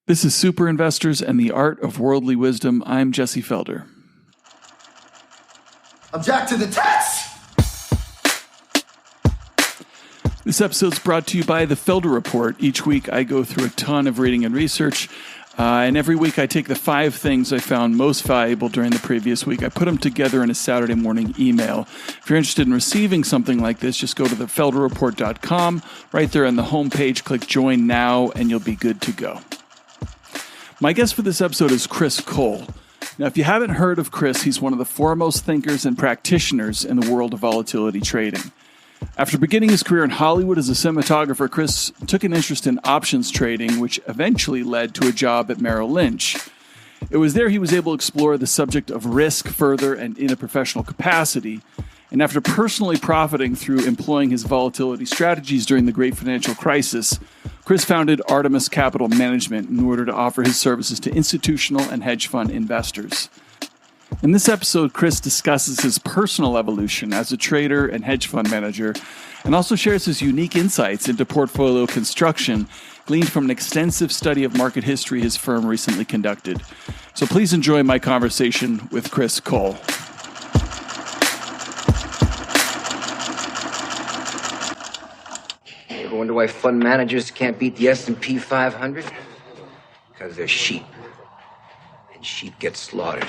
This is Super Investors and the Art of Worldly Wisdom. I'm Jesse Felder. Object to the test! This episode is brought to you by the Felder Report. Each week I go through a ton of reading and research, and every week I take the 5 things I found most valuable during the previous week. I put them together in a Saturday morning email. If you're interested in receiving something like this, just go to thefelderreport.com. Right there on the homepage, click Join Now, and you'll be good to go. My guest for this episode is Chris Cole. Now, if you haven't heard of Chris, he's one of the foremost thinkers and practitioners in the world of volatility trading. After beginning his career in Hollywood as a cinematographer, Chris took an interest in options trading, which eventually led to a job at Merrill Lynch. It was there he was able to explore the subject of risk further and in a professional capacity. And after personally profiting through employing his volatility strategies during the great financial crisis, Chris founded Artemis Capital Management in order to offer his services to institutional and hedge fund investors. In this episode, Chris discusses his personal evolution as a trader and hedge fund manager, and also shares his unique insights into portfolio construction gleaned from an extensive study of market history his firm recently conducted. So please enjoy my conversation with Chris Cole. Ever wonder why fund managers can't beat the S&P 500? Because they're sheep, and sheep get slaughtered.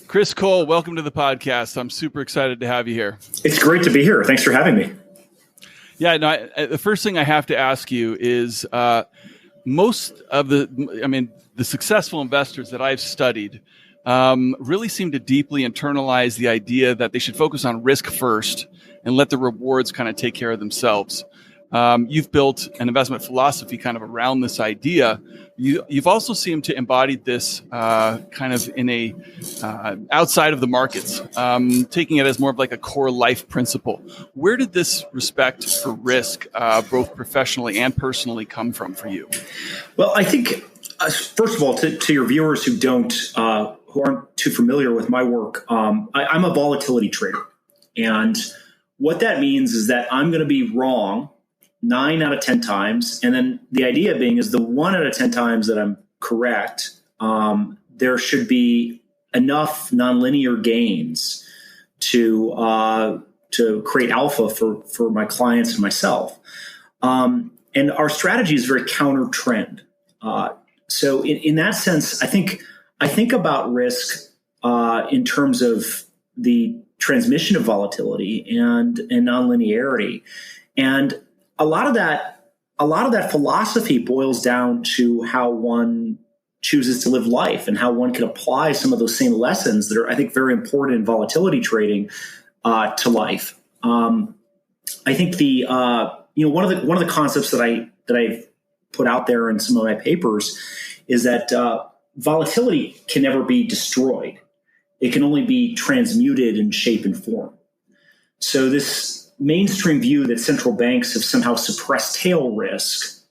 Chris Cole, welcome to the podcast. I'm super excited to have you here. It's great to be here. Thanks for having me. Yeah, no, the first thing I have to ask you is most of the successful investors that I've studied really seem to deeply internalize the idea that they should focus on risk first and let the rewards kind of take care of themselves. You've built an investment philosophy kind of around this idea. You've also seemed to embody this kind of in a outside of the markets, taking it as more of like a core life principle. Where did this respect for risk, both professionally and personally, come from for you? Well, I think, first of all, to your viewers who aren't too familiar with my work, I'm a volatility trader. And what that means is that I'm going to be wrong 9 out of 10 times. And then the idea being is the 1 out of 10 times that I'm correct, there should be enough nonlinear gains to create alpha for my clients and myself. And our strategy is very counter trend. So in that sense, I think about risk in terms of the transmission of volatility and nonlinearity. And a lot of that philosophy boils down to how one chooses to live life and how one can apply some of those same lessons that are, I think, very important in volatility trading to life. I think one of the concepts that I've put out there in some of my papers is that volatility can never be destroyed. It can only be transmuted in shape and form. So this mainstream view that central banks have somehow suppressed tail risk,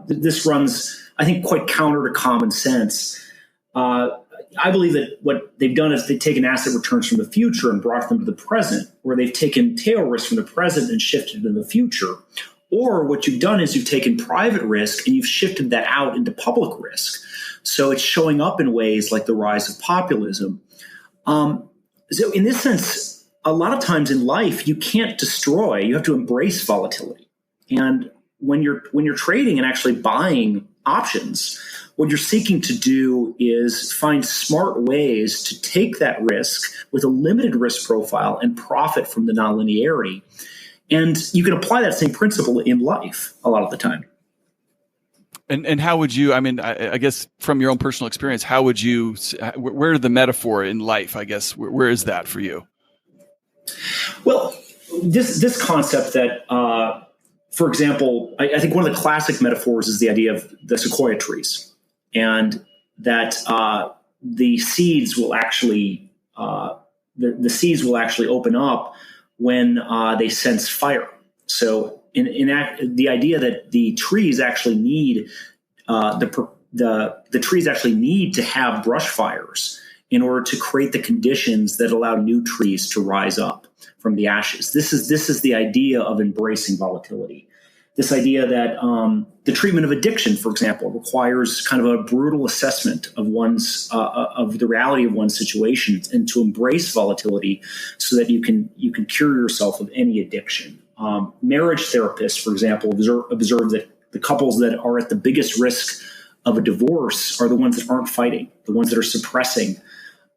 this runs, I think, quite counter to common sense. I believe that what they've done is they've taken asset returns from the future and brought them to the present, or they've taken tail risk from the present and shifted it to the future. Or what you've done is you've taken private risk and you've shifted that out into public risk. So it's showing up in ways like the rise of populism. So in this sense, a lot of times in life, you can't destroy, you have to embrace volatility. And when you're trading and actually buying options, what you're seeking to do is find smart ways to take that risk with a limited risk profile and profit from the nonlinearity. And you can apply that same principle in life a lot of the time. And how would you, I guess from your own personal experience, how would you, where the metaphor in life, I guess, where is that for you? Well, this concept that, for example, I think one of the classic metaphors is the idea of the sequoia trees, and that the seeds will actually open up when they sense fire. So, the idea that the trees actually need the trees actually need to have brush fires in order to create the conditions that allow new trees to rise up from the ashes. This is the idea of embracing volatility. This idea that the treatment of addiction, for example, requires kind of a brutal assessment of of the reality of one's situation, and to embrace volatility so that you can cure yourself of any addiction. Marriage therapists, for example, observe that the couples that are at the biggest risk of a divorce are the ones that aren't fighting, the ones that are suppressing.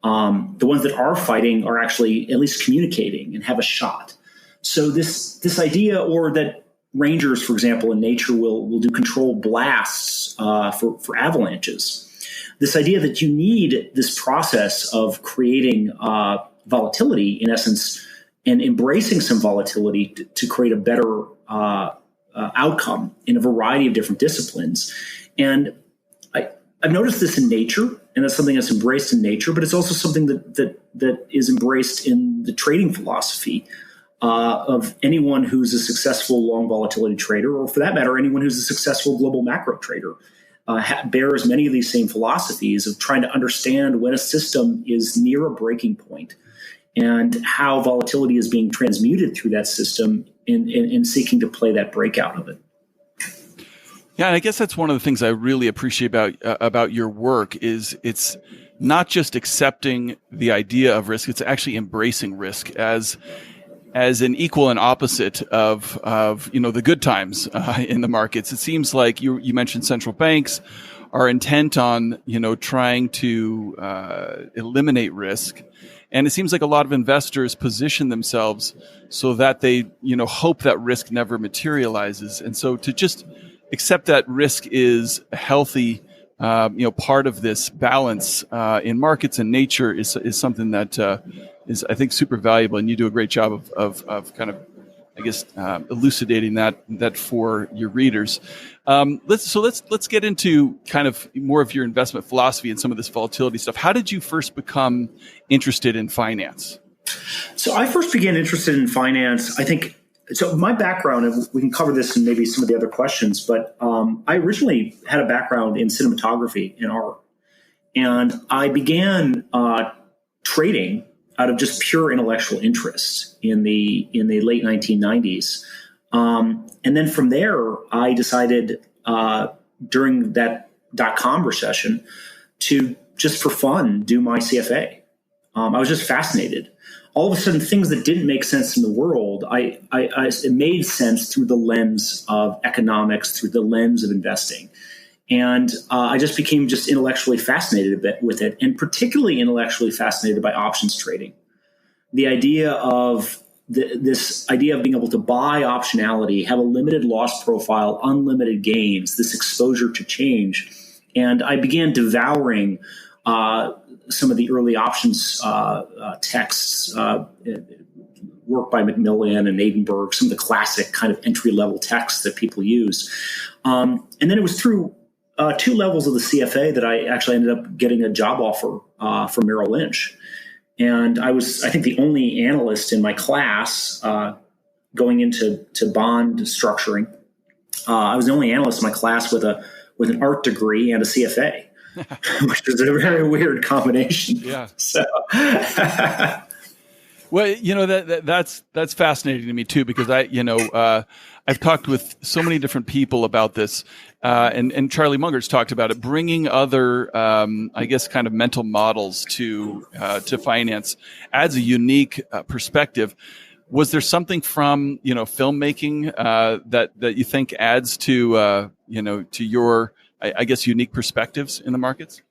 The ones that are fighting are actually at least communicating and have a shot. So this idea, or that rangers, for example, in nature will do controlled blasts for avalanches. This idea that you need this process of creating volatility, in essence, and embracing some volatility to create a better outcome in a variety of different disciplines. And I've noticed this in nature, and that's something that's embraced in nature, but it's also something that is embraced in the trading philosophy of anyone who's a successful long volatility trader, or for that matter, anyone who's a successful global macro trader, bears many of these same philosophies of trying to understand when a system is near a breaking point and how volatility is being transmuted through that system in seeking to play that breakout of it. Yeah, and I guess that's one of the things I really appreciate about your work is it's not just accepting the idea of risk; it's actually embracing risk as an equal and opposite of the good times in the markets. It seems like you mentioned central banks are intent on trying to eliminate risk, and it seems like a lot of investors position themselves so that they hope that risk never materializes, and so to just accept that risk is a healthy part of this balance in markets and nature is something that is, I think, super valuable, and you do a great job of kind of, I guess, elucidating that for your readers. Let's get into kind of more of your investment philosophy and some of this volatility stuff. How did you first become interested in finance? So I first began interested in finance, I think. So my background, and we can cover this in maybe some of the other questions, but I originally had a background in cinematography and art, and I began trading out of just pure intellectual interest in the late 1990s, and then from there I decided during that .com recession to just for fun do my CFA. I was just fascinated. All of a sudden, things that didn't make sense in the world, it made sense through the lens of economics, through the lens of investing. And I just became just intellectually fascinated a bit with it, and particularly intellectually fascinated by options trading. The idea of this idea of being able to buy optionality, have a limited loss profile, unlimited gains, this exposure to change. And I began devouring some of the early options texts, work by Macmillan and Nadenberg, some of the classic kind of entry-level texts that people use. And then it was through 2 levels of the CFA that I actually ended up getting a job offer from Merrill Lynch. And I was, I think, the only analyst in my class going into bond structuring. I was the only analyst in my class with an art degree and a CFA. Which is a very weird combination. Yeah. So, well, that's fascinating to me too, because I've talked with so many different people about this, and Charlie Munger's talked about it, bringing other, I guess, kind of mental models to finance adds a unique perspective. Was there something from filmmaking that you think adds to your, I guess, unique perspectives in the markets?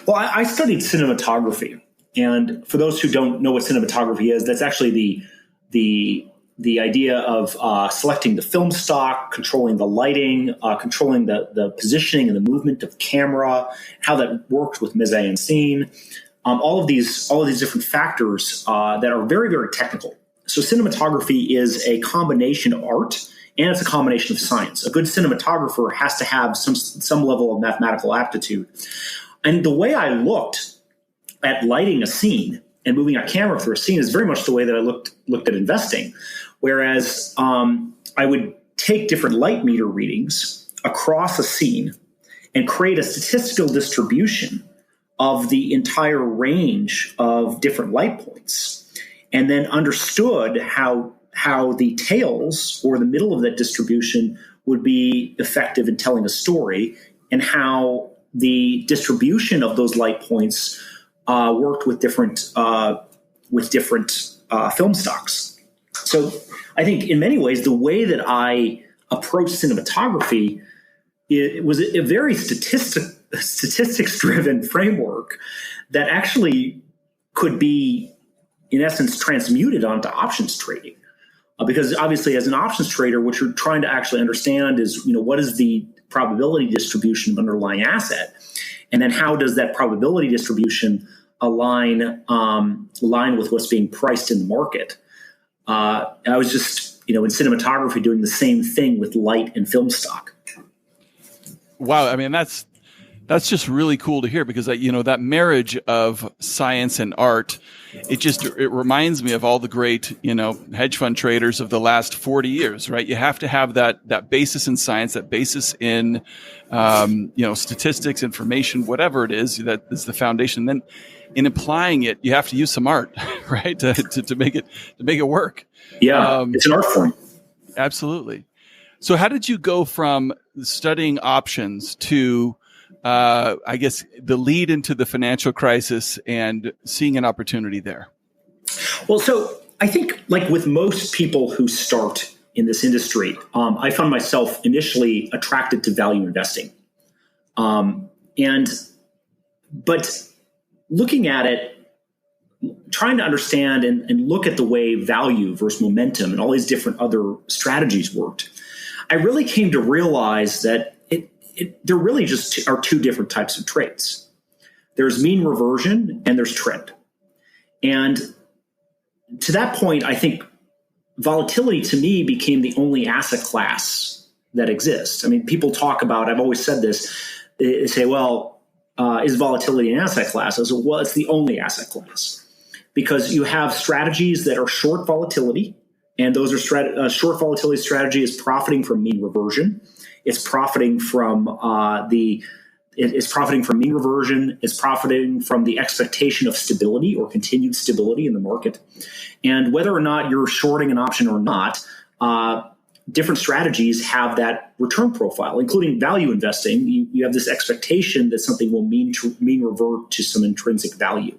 Well, I studied cinematography, and for those who don't know what cinematography is, that's actually the idea of selecting the film stock, controlling the lighting, controlling the positioning and the movement of camera, how that works with mise en scene, all of these different factors that are very, very technical. So cinematography is a combination of art and it's a combination of science. A good cinematographer has to have some level of mathematical aptitude. And the way I looked at lighting a scene and moving a camera through a scene is very much the way that I looked at investing. Whereas I would take different light meter readings across a scene and create a statistical distribution of the entire range of different light points, and then understood how the tails or the middle of that distribution would be effective in telling a story, and how the distribution of those light points worked with different film stocks. So I think in many ways, the way that I approach cinematography, it was a very statistics-driven framework that actually could be, in essence, transmuted onto options trading. Because obviously, as an options trader, what you're trying to actually understand is, what is the probability distribution of underlying asset, and then how does that probability distribution align with what's being priced in the market. I was just, in cinematography, doing the same thing with light and film stock. Wow, I mean that's just really cool to hear, because that marriage of science and art, it reminds me of all the great hedge fund traders of the last 40 years, right? You have to have that basis in science, that basis in statistics, information, whatever it is that is the foundation. Then in applying it, you have to use some art, right, to make it work. Yeah, it's an art form. Absolutely. So how did you go from studying options to, I guess, the lead into the financial crisis and seeing an opportunity there? Well, so I think, like with most people who start in this industry, I found myself initially attracted to value investing. But looking at it, trying to understand and look at the way value versus momentum and all these different other strategies worked, I really came to realize that there really just are two different types of trades. There's mean reversion and there's trend. And to that point, I think volatility to me became the only asset class that exists. I mean, people talk about, I've always said this, they say, well, is volatility an asset class? I said, well, it's the only asset class, because you have strategies that are short volatility, and those are short volatility strategy is profiting from mean reversion. It's profiting from it's profiting from mean reversion. It's profiting from the expectation of stability or continued stability in the market. And whether or not you're shorting an option or not, different strategies have that return profile, including value investing. You have this expectation that something will mean revert to some intrinsic value.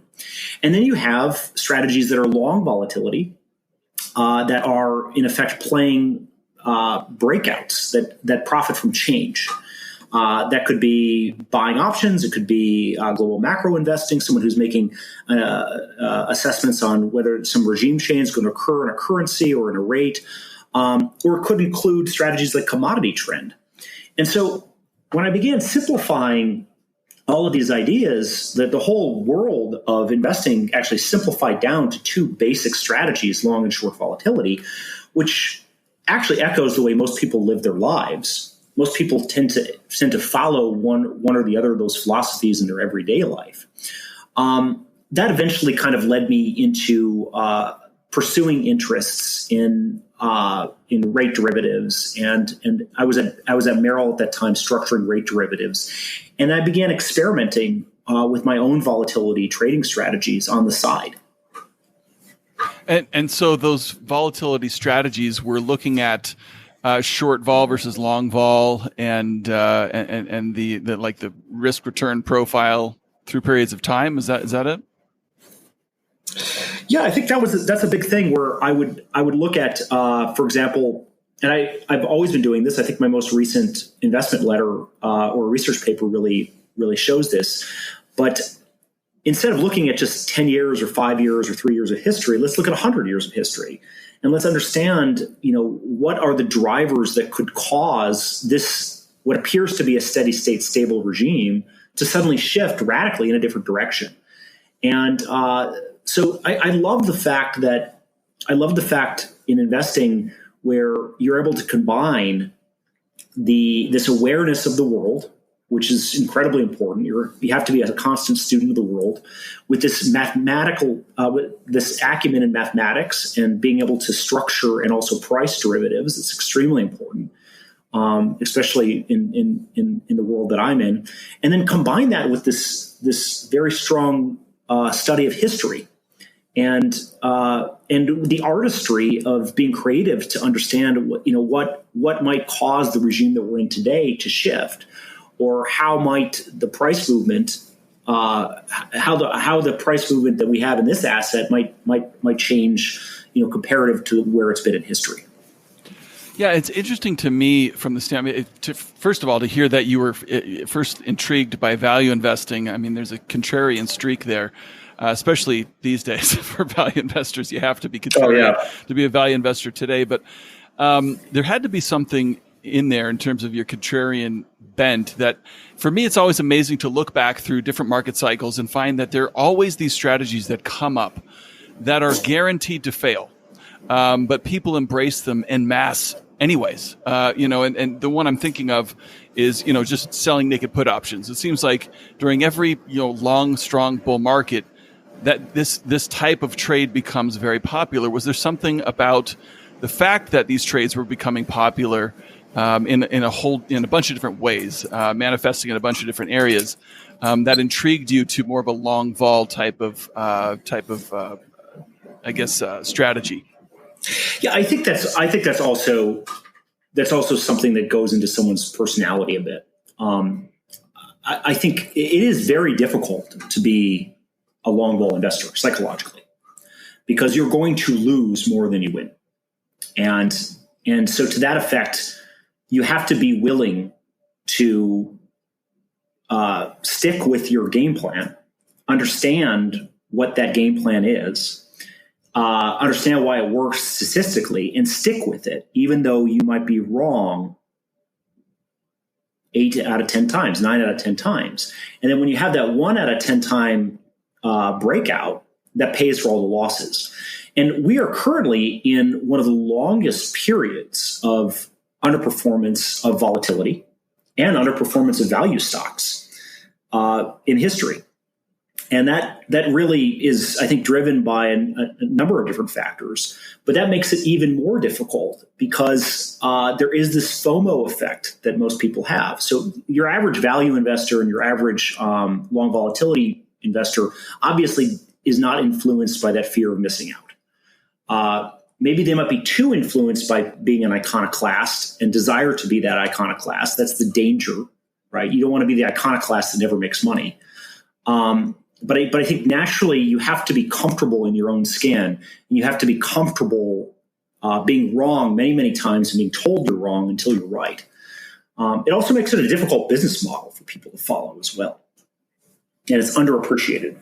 And then you have strategies that are long volatility, that are in effect playing breakouts that profit from change. That could be buying options. It could be global macro investing, someone who's making assessments on whether some regime change is going to occur in a currency or in a rate. Or it could include strategies like commodity trend. And so when I began simplifying all of these ideas, that the whole world of investing actually simplified down to two basic strategies, long and short volatility, which actually echoes the way most people live their lives. Most people tend to follow one or the other of those philosophies in their everyday life. That eventually kind of led me into pursuing interests in rate derivatives, and I was at Merrill at that time structuring rate derivatives, and I began experimenting with my own volatility trading strategies on the side. And so those volatility strategies were looking at short vol versus long vol, and the risk return profile through periods of time. Is that it? Yeah, I think that's a big thing where I would look at, for example, and I've always been doing this. I think my most recent investment letter or research paper really shows this. But instead of looking at just 10 years or 5 years or 3 years of history, let's look at 100 years of history. And let's understand, what are the drivers that could cause this, what appears to be a steady state, stable regime, to suddenly shift radically in a different direction. And so I love the fact in investing where you're able to combine this awareness of the world, which is incredibly important. You have to be a constant student of the world, with this this acumen in mathematics and being able to structure and also price derivatives. It's extremely important, especially in the world that I'm in. And then combine that with this very strong study of history and the artistry of being creative to understand what might cause the regime that we're in today to shift, or how might the price movement how the price movement that we have in this asset might change, comparative to where it's been in history. Yeah, it's interesting to me from the standpoint, first of all, to hear that you were first intrigued by value investing. I mean, there's a contrarian streak there, especially these days for value investors. You have to be contrarian to be a value investor today. But there had to be something in there in terms of your contrarian bent that, for me, it's always amazing to look back through different market cycles and find that there are always these strategies that come up that are guaranteed to fail. But people embrace them en masse anyways, and the one I'm thinking of is, just selling naked put options. It seems like during every, long, strong bull market that this type of trade becomes very popular. Was there something about the fact that these trades were becoming popular in a bunch of different ways, manifesting in a bunch of different areas, that intrigued you to more of a long vol type of strategy? Yeah, I think that's also something that goes into someone's personality a bit. I think it is very difficult to be a long vol investor psychologically, because you're going to lose more than you win, and so to that effect, you have to be willing to stick with your game plan, understand what that game plan is. Understand why it works statistically, and stick with it, even though you might be wrong 8 out of 10 times, 9 out of 10 times. And then when you have that 1 out of 10 time breakout, that pays for all the losses. And we are currently in one of the longest periods of underperformance of volatility and underperformance of value stocks in history. And that really is, I think, driven by a number of different factors. But that makes it even more difficult because there is this FOMO effect that most people have. So your average value investor and your average long volatility investor obviously is not influenced by that fear of missing out. Maybe they might be too influenced by being an iconoclast and desire to be that iconoclast. That's the danger, right? You don't want to be the iconoclast that never makes money. But I think naturally you have to be comfortable in your own skin. And you have to be comfortable being wrong many, many times and being told you're wrong until you're right. It also makes it a difficult business model for people to follow as well. And it's underappreciated.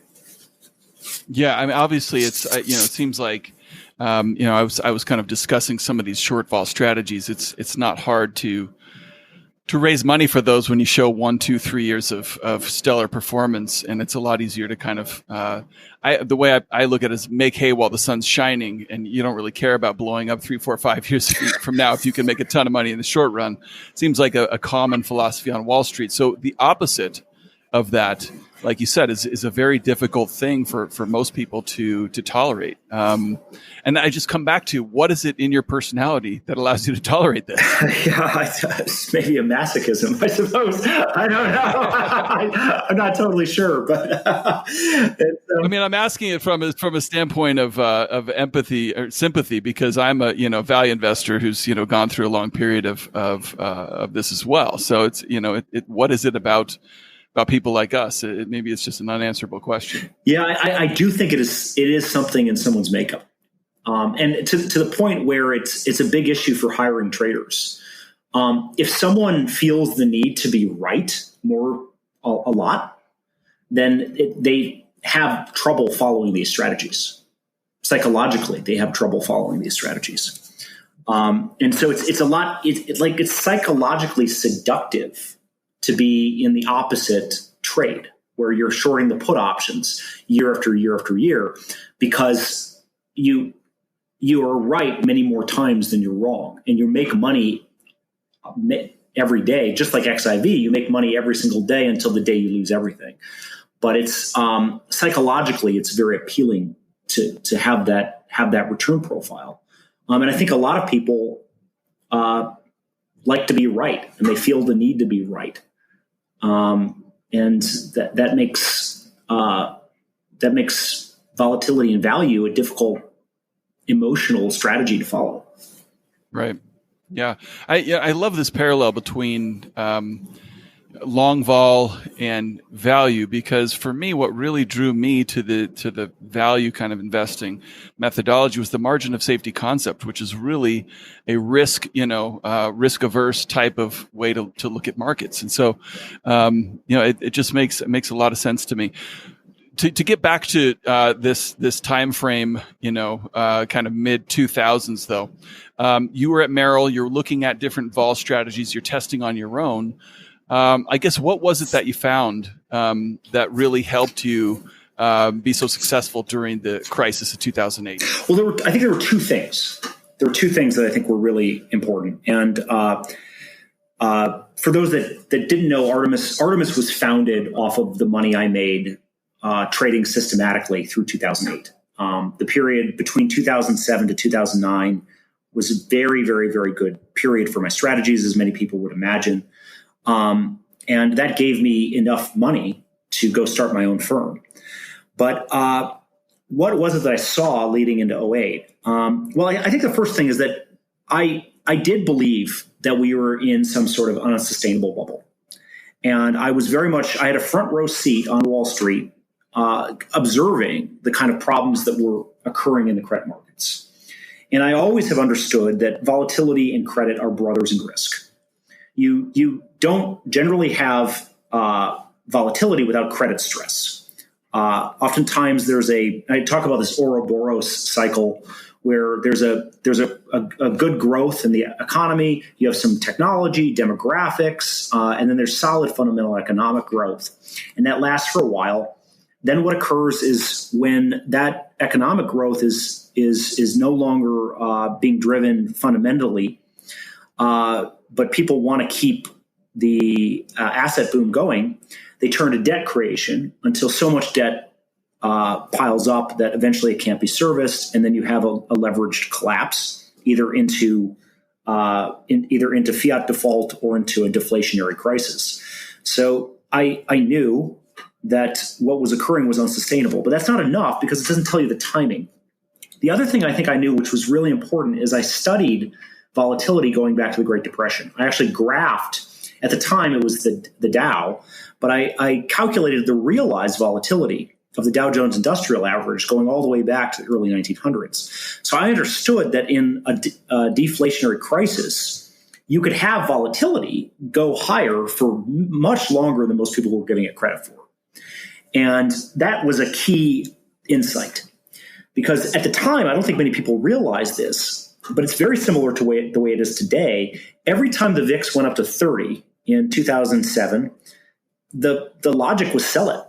Yeah, I mean, obviously, it's it seems like I was kind of discussing some of these short vol strategies. It's not hard to raise money for those when you show 1, 2, 3 years of stellar performance, and it's a lot easier to kind of the way I look at it is make hay while the sun's shining, and you don't really care about blowing up 3, 4, 5 years from now if you can make a ton of money in the short run. Seems like a common philosophy on Wall Street. So the opposite of that, like you said, is a very difficult thing for most people to tolerate. And I just come back to, what is it in your personality that allows you to tolerate this? Yeah, it's maybe a masochism, I suppose. I don't know. I'm not totally sure, but I mean, I'm asking it from a standpoint of empathy or sympathy, because I'm a value investor who's gone through a long period of this as well. So it's what is it about people like us? Maybe it's just an unanswerable question. Yeah, I do think it is something in someone's makeup. And to the point where it's a big issue for hiring traders. If someone feels the need to be right a lot, then they have trouble following these strategies. Psychologically, they have trouble following these strategies. And so it's psychologically seductive to be in the opposite trade, where you're shorting the put options year after year after year, because you are right many more times than you're wrong, and you make money every day. Just like XIV, you make money every single day until the day you lose everything. But it's psychologically, it's very appealing to have that return profile. And I think a lot of people like to be right, and they feel the need to be right. And that makes volatility and value a difficult emotional strategy to follow. Right. Yeah. I love this parallel between long vol and value, because for me, what really drew me to the value kind of investing methodology was the margin of safety concept, which is really a risk averse type of way to look at markets. And so, it just makes a lot of sense to me. To get back to this time frame, kind of mid 2000s, though, you were at Merrill. You're looking at different vol strategies. You're testing on your own. I guess what was it that you found that really helped you be so successful during the crisis of 2008? Well, I think there were two things. There were two things that I think were really important. And for those that didn't know, Artemis was founded off of the money I made trading systematically through 2008. The period between 2007 to 2009 was a very, very, very good period for my strategies, as many people would imagine. And that gave me enough money to go start my own firm. But what was it that I saw leading into 2008? Well, I think the first thing is that I did believe that we were in some sort of unsustainable bubble. And I had a front row seat on Wall Street observing the kind of problems that were occurring in the credit markets. And I always have understood that volatility and credit are brothers in risk. You don't generally have volatility without credit stress. Oftentimes I talk about this Ouroboros cycle where there's a good growth in the economy. You have some technology, demographics, and then there's solid fundamental economic growth. And that lasts for a while. Then what occurs is when that economic growth is no longer being driven fundamentally, but people want to keep the asset boom going, they turn to debt creation until so much debt piles up that eventually it can't be serviced, and then you have a leveraged collapse, either into fiat default or into a deflationary crisis. So I knew that what was occurring was unsustainable, but that's not enough because it doesn't tell you the timing. The other thing I think I knew, which was really important, is I studied volatility going back to the Great Depression. I actually graphed, at the time it was the Dow, but I calculated the realized volatility of the Dow Jones Industrial Average going all the way back to the early 1900s. So I understood that in a deflationary crisis, you could have volatility go higher for much longer than most people were giving it credit for. And that was a key insight, because at the time, I don't think many people realized this, but it's very similar to the way it is today. Every time the VIX went up to 30 in 2007, the logic was sell it.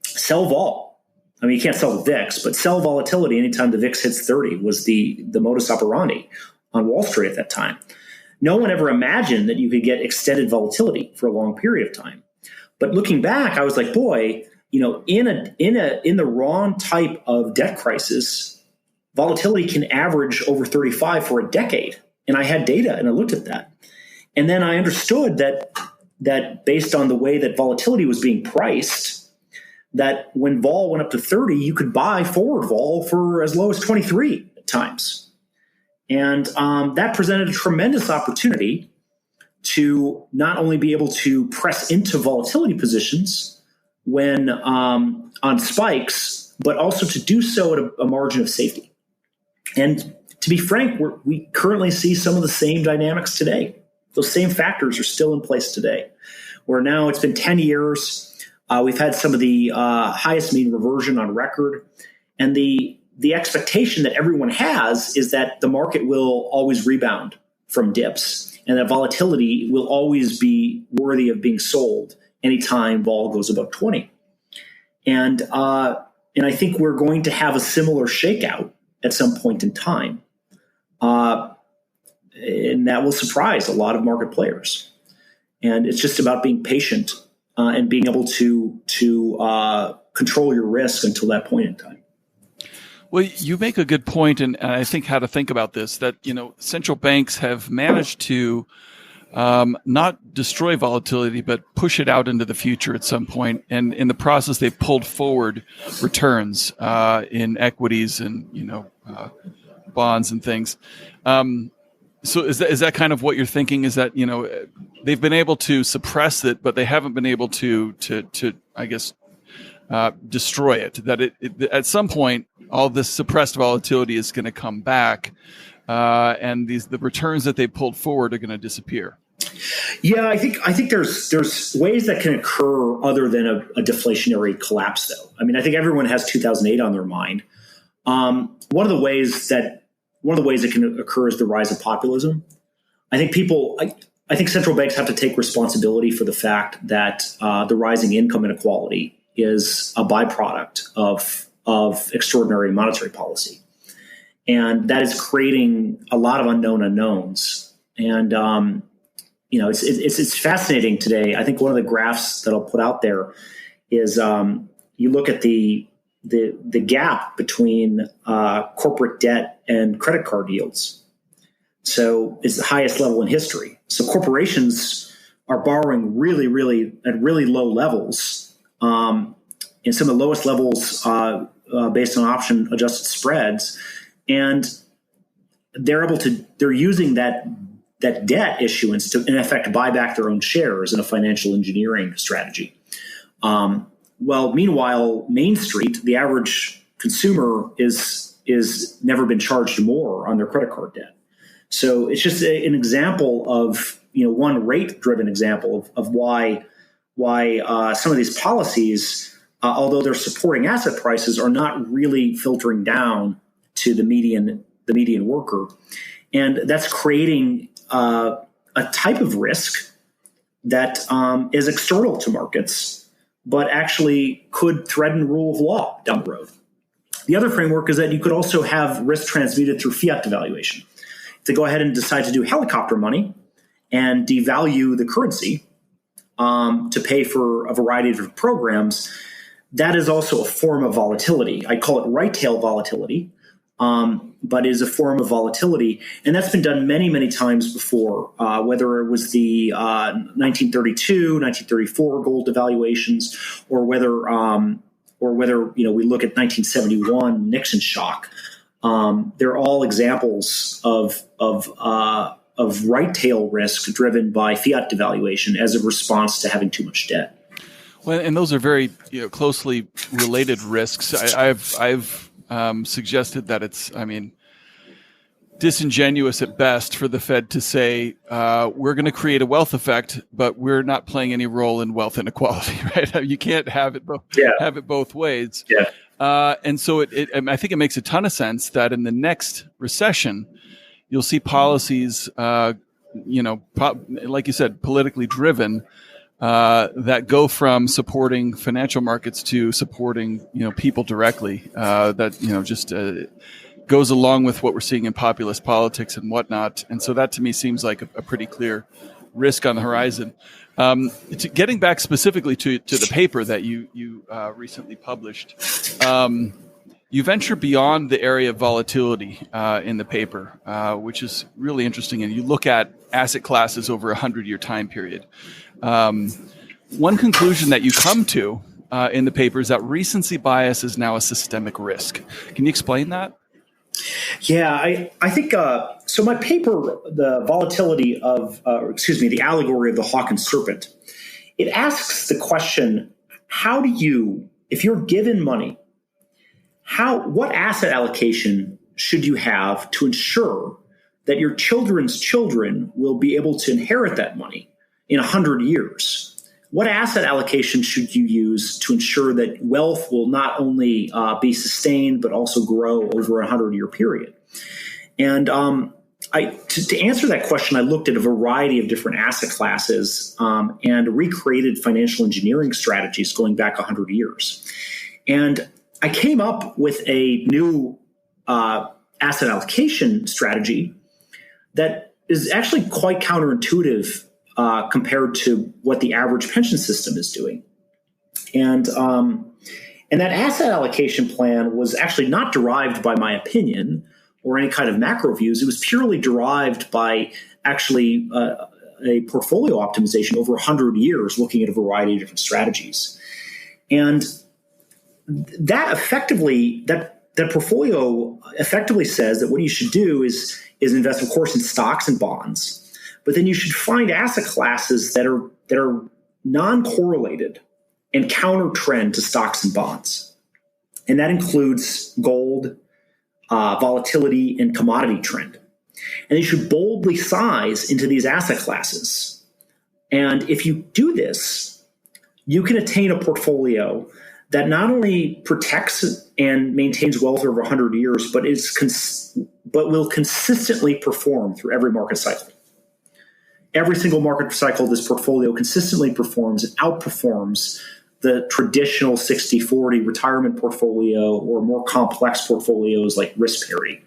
Sell vol. I mean, you can't sell the VIX, but sell volatility anytime the VIX hits 30 was the modus operandi on Wall Street at that time. No one ever imagined that you could get extended volatility for a long period of time. But looking back, I was like, boy, in the wrong type of debt crisis, volatility can average over 35 for a decade. And I had data and I looked at that. And then I understood that based on the way that volatility was being priced, that when vol went up to 30, you could buy forward vol for as low as 23 at times. And that presented a tremendous opportunity to not only be able to press into volatility positions when on spikes, but also to do so at a margin of safety. And to be frank, we currently see some of the same dynamics today. Those same factors are still in place today, where now it's been 10 years. We've had some of the highest mean reversion on record. And the expectation that everyone has is that the market will always rebound from dips, and that volatility will always be worthy of being sold anytime vol goes above 20. And I think we're going to have a similar shakeout at some point in time. And that will surprise a lot of market players. And it's just about being patient and being able to control your risk until that point in time. Well, you make a good point, and I think how to think about this, that, central banks have managed to not destroy volatility, but push it out into the future at some point. And in the process, they've pulled forward returns in equities and bonds and things. So is that kind of what you're thinking? Is that they've been able to suppress it, but they haven't been able to I guess destroy it. That it at some point all this suppressed volatility is going to come back, and the returns that they pulled forward are going to disappear. Yeah, I think there's ways that can occur other than a deflationary collapse, though. I mean, I think everyone has 2008 on their mind. One of the ways that can occur is the rise of populism. I think central banks have to take responsibility for the fact that the rising income inequality is a byproduct of extraordinary monetary policy, and that is creating a lot of unknown unknowns. And it's fascinating today. I think one of the graphs that I'll put out there is you look at the gap between corporate debt and credit card yields. So it's the highest level in history. So corporations are borrowing really, really at really low levels, and some of the lowest levels based on option adjusted spreads, and they're using that debt issuance to, in effect, buy back their own shares in a financial engineering strategy. Well, meanwhile, Main Street, the average consumer is never been charged more on their credit card debt. So it's just an example of one rate-driven example of why some of these policies, although they're supporting asset prices, are not really filtering down to the median worker, and that's creating a type of risk that is external to markets, but actually could threaten rule of law down the road. The other framework is that you could also have risk transmuted through fiat devaluation. To go ahead and decide to do helicopter money and devalue the currency to pay for a variety of different programs, that is also a form of volatility. I call it right tail volatility, but is a form of volatility. And that's been done many, many times before, whether it was the 1932, 1934 gold devaluations, or whether we look at 1971 Nixon shock. They're all examples of right tail risk driven by fiat devaluation as a response to having too much debt. Well, and those are very closely related risks. I've suggested that it's, disingenuous at best for the Fed to say we're going to create a wealth effect, but we're not playing any role in wealth inequality. Right? You can't have it both ways. Yeah. And so I think it makes a ton of sense that in the next recession, you'll see policies, like you said, politically driven, that go from supporting financial markets to supporting, people directly. That goes along with what we're seeing in populist politics and whatnot. And so that to me seems like a pretty clear risk on the horizon. Getting back specifically to the paper that you recently published, you venture beyond the area of volatility in the paper, which is really interesting. And you look at asset classes over a 100-year time period. One conclusion that you come to in the paper is that recency bias is now a systemic risk. Can you explain that? Yeah, I think so. My paper, the volatility of, the allegory of the hawk and serpent, it asks the question: how do you, if you're given money, what asset allocation should you have to ensure that your children's children will be able to inherit that money in 100 years? What asset allocation should you use to ensure that wealth will not only be sustained, but also grow over a 100-year period? And to answer that question, I looked at a variety of different asset classes and recreated financial engineering strategies going back 100 years. And I came up with a new asset allocation strategy that is actually quite counterintuitive compared to what the average pension system is doing. And that asset allocation plan was actually not derived by my opinion or any kind of macro views. It was purely derived by actually a portfolio optimization over 100 years, looking at a variety of different strategies. And that portfolio effectively says that what you should do is invest, of course, in stocks and bonds, but then you should find asset classes that are non-correlated and counter trend to stocks and bonds. And that includes gold, volatility, and commodity trend. And you should boldly size into these asset classes. And if you do this, you can attain a portfolio that not only protects and maintains wealth over 100 years, but will consistently perform through every market cycle. Every single market cycle, this portfolio consistently performs and outperforms the traditional 60-40 retirement portfolio or more complex portfolios like risk parity.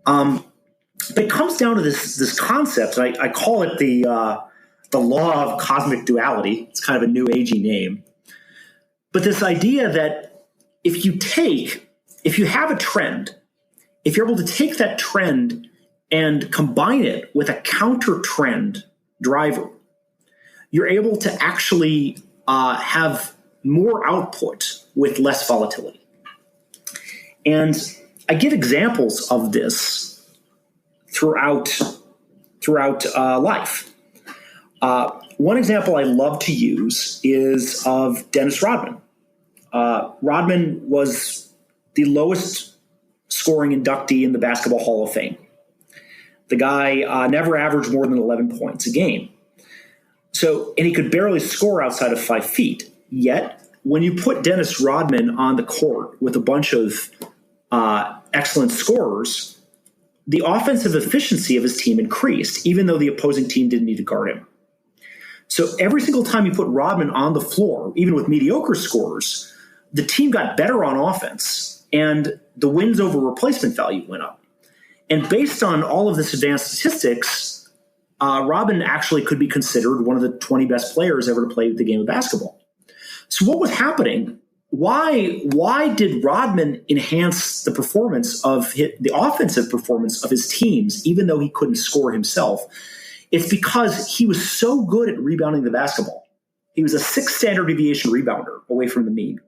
But it comes down to this concept, and I call it the law of cosmic duality. It's kind of a new agey name. But this idea that if you have a trend, if you're able to take that trend and combine it with a counter trend driver, you're able to actually have more output with less volatility. And I give examples of this throughout life. One example I love to use is of Dennis Rodman. Rodman was the lowest scoring inductee in the Basketball Hall of Fame. The guy never averaged more than 11 points a game. And he could barely score outside of 5 feet. Yet, when you put Dennis Rodman on the court with a bunch of excellent scorers, the offensive efficiency of his team increased, even though the opposing team didn't need to guard him. So every single time you put Rodman on the floor, even with mediocre scorers, the team got better on offense, and the wins over replacement value went up. And based on all of this advanced statistics, Rodman actually could be considered one of the 20 best players ever to play the game of basketball. So what was happening? Why did Rodman enhance the performance of the offensive performance of his teams, even though he couldn't score himself? It's because he was so good at rebounding the basketball. He was a 6 standard deviation rebounder away from the mean.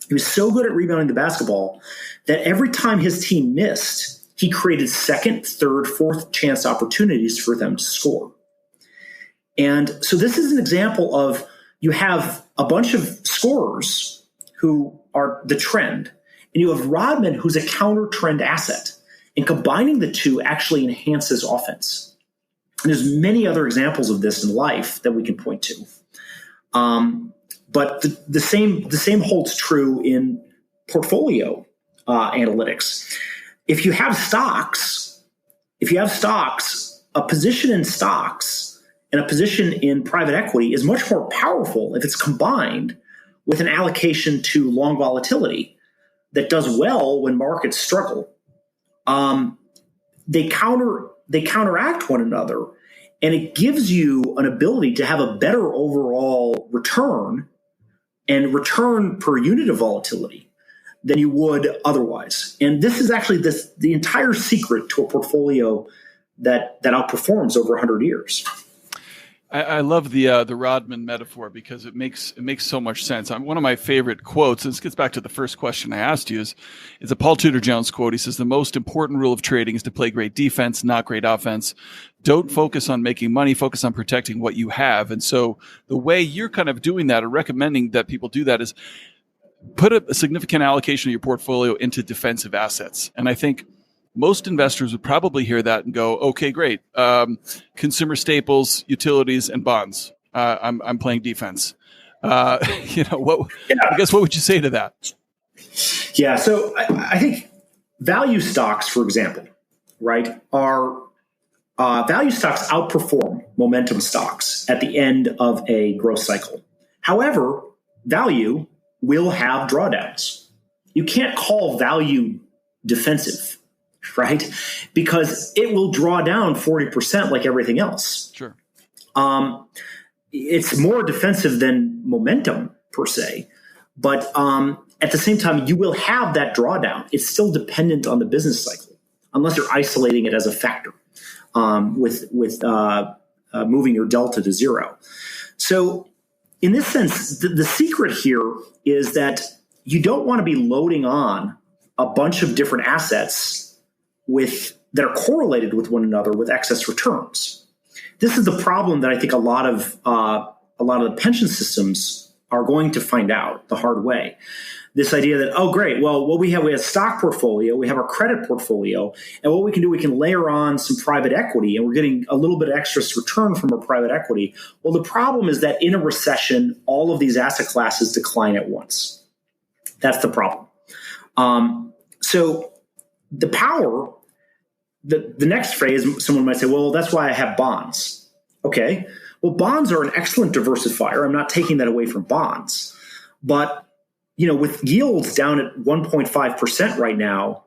He was so good at rebounding the basketball that every time his team missed, he created second, third, fourth chance opportunities for them to score. And so this is an example of you have a bunch of scorers who are the trend, and you have Rodman, who's a counter trend asset. And combining the two actually enhances offense. And there's many other examples of this in life that we can point to. But the same holds true in portfolio analytics. If you have stocks, a position in stocks and a position in private equity is much more powerful if it's combined with an allocation to long volatility that does well when markets struggle. They counteract one another, and it gives you an ability to have a better overall return and return per unit of volatility than you would otherwise. And this is actually the entire secret to a portfolio that outperforms over 100 years. I love the Rodman metaphor because it makes so much sense. One of my favorite quotes, and this gets back to the first question I asked you, is a Paul Tudor Jones quote. He says, "The most important rule of trading is to play great defense, not great offense. Don't focus on making money, focus on protecting what you have." And so the way you're kind of doing that or recommending that people do that is put a significant allocation of your portfolio into defensive assets. And I think most investors would probably hear that and go, okay, great. Consumer staples, utilities, and bonds. I'm playing defense. I guess what would you say to that? Yeah. So I think value stocks, for example, right, are value stocks outperform momentum stocks at the end of a growth cycle. However, value will have drawdowns. You can't call value defensive, right? Because it will draw down 40% like everything else. Sure. It's more defensive than momentum per se, but at the same time, you will have that drawdown. It's still dependent on the business cycle, unless you're isolating it as a factor with moving your delta to zero. So in this sense, the secret here is that you don't want to be loading on a bunch of different assets that are correlated with one another with excess returns. This is the problem that I think a lot of the pension systems are going to find out the hard way. This idea that, oh, great, well, what we have a stock portfolio, we have our credit portfolio, and what we can do, we can layer on some private equity, and we're getting a little bit of extra return from our private equity. Well, the problem is that in a recession, all of these asset classes decline at once. That's the problem. So the power, the next phrase, someone might say, well, that's why I have bonds. Okay, well, bonds are an excellent diversifier. I'm not taking that away from bonds. But with yields down at 1.5% right now,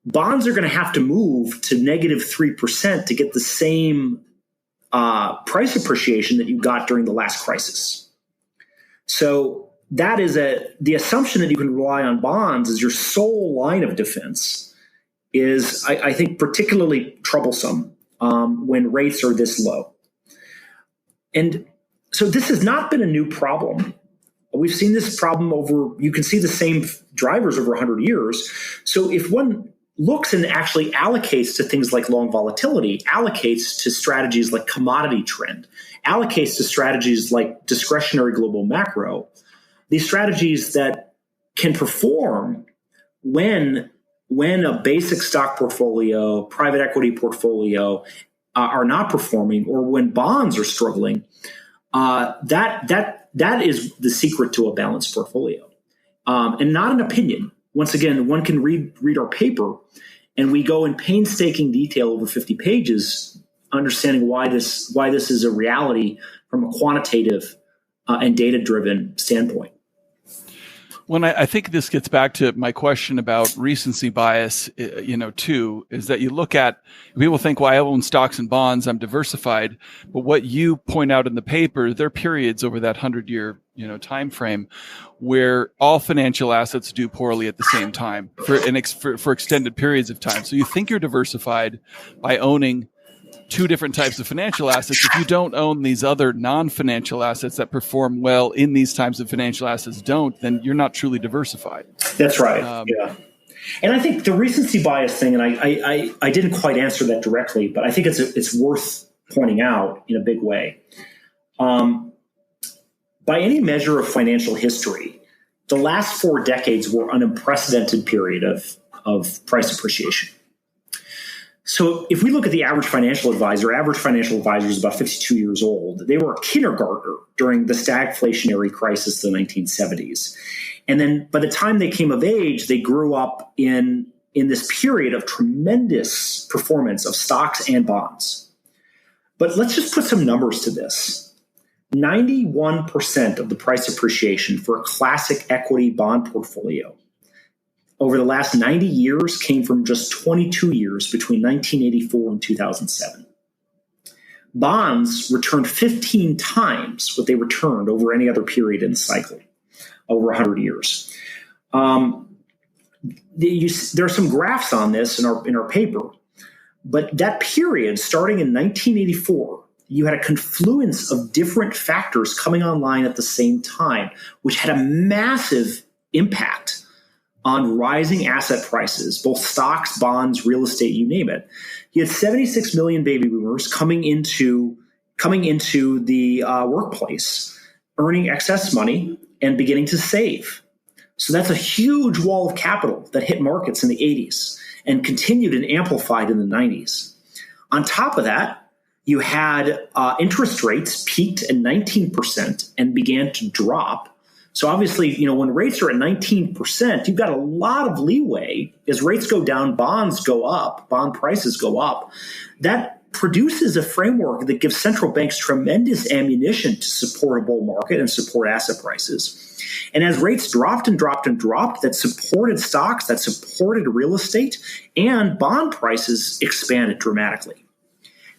bonds are going to have to move to negative 3% to get the same price appreciation that you got during the last crisis. So that is the assumption that you can rely on bonds as your sole line of defense is, I think, particularly troublesome when rates are this low. And so this has not been a new problem. We've seen this problem you can see the same drivers over 100 years. So if one looks and actually allocates to things like long volatility, allocates to strategies like commodity trend, allocates to strategies like discretionary global macro, these strategies that can perform when a basic stock portfolio, private equity portfolio are not performing, or when bonds are struggling, that is the secret to a balanced portfolio, and not an opinion. Once again, one can read our paper, and we go in painstaking detail over 50 pages, understanding why this is a reality from a quantitative and data-driven standpoint. When I think this gets back to my question about recency bias, too, is that you look at, people think, well, I own stocks and bonds, I'm diversified. But what you point out in the paper, there are periods over that 100-year, time frame where all financial assets do poorly at the same time for extended periods of time. So you think you're diversified by owning two different types of financial assets. If you don't own these other non-financial assets that perform well in these types of financial assets then you're not truly diversified. That's right. Yeah. And I think the recency bias thing, and I didn't quite answer that directly, but I think it's worth pointing out in a big way. By any measure of financial history, the last 4 decades were an unprecedented period of price appreciation. So if we look at the average financial advisor is about 52 years old. They were a kindergartner during the stagflationary crisis of the 1970s. And then by the time they came of age, they grew up in this period of tremendous performance of stocks and bonds. But let's just put some numbers to this. 91% of the price appreciation for a classic equity bond portfolio over the last 90 years came from just 22 years between 1984 and 2007. Bonds returned 15 times what they returned over any other period in the cycle, over 100 years. There are some graphs on this in our paper, but that period, starting in 1984, you had a confluence of different factors coming online at the same time, which had a massive impact on rising asset prices, both stocks, bonds, real estate, you name it. You had 76 million baby boomers coming into the workplace, earning excess money and beginning to save. So that's a huge wall of capital that hit markets in the 80s and continued and amplified in the 90s. On top of that, you had interest rates peaked at 19% and began to drop. So obviously, when rates are at 19%, you've got a lot of leeway. As rates go down, bonds go up, bond prices go up. That produces a framework that gives central banks tremendous ammunition to support a bull market and support asset prices. And as rates dropped and dropped and dropped, that supported stocks, that supported real estate, and bond prices expanded dramatically.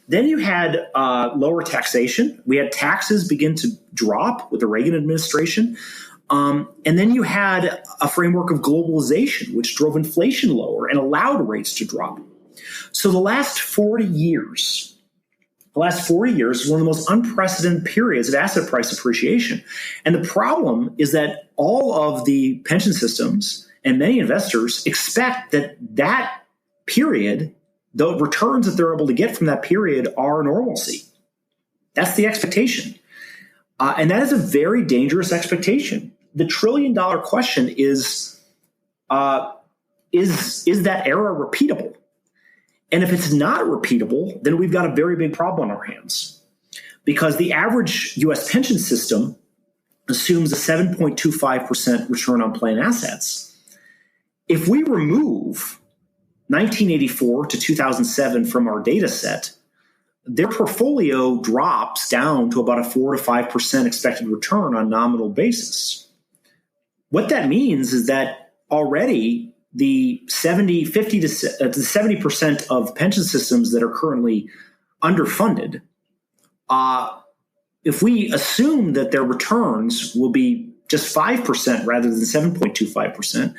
Then you had lower taxation. We had taxes begin to drop with the Reagan administration. And then you had a framework of globalization, which drove inflation lower and allowed rates to drop. So the last 40 years The last 40 years is one of the most unprecedented periods of asset price appreciation. And the problem is that all of the pension systems and many investors expect that period, the returns that they're able to get from that period are normalcy. That's the expectation. And that is a very dangerous expectation. The trillion-dollar question is that era repeatable? And if it's not repeatable, then we've got a very big problem on our hands, because the average U.S. pension system assumes a 7.25% return on plan assets. If we remove 1984 to 2007 from our data set, their portfolio drops down to about a 4 to 5% expected return on nominal basis. What that means is that already the 70% of pension systems that are currently underfunded, if we assume that their returns will be just 5% rather than 7.25%,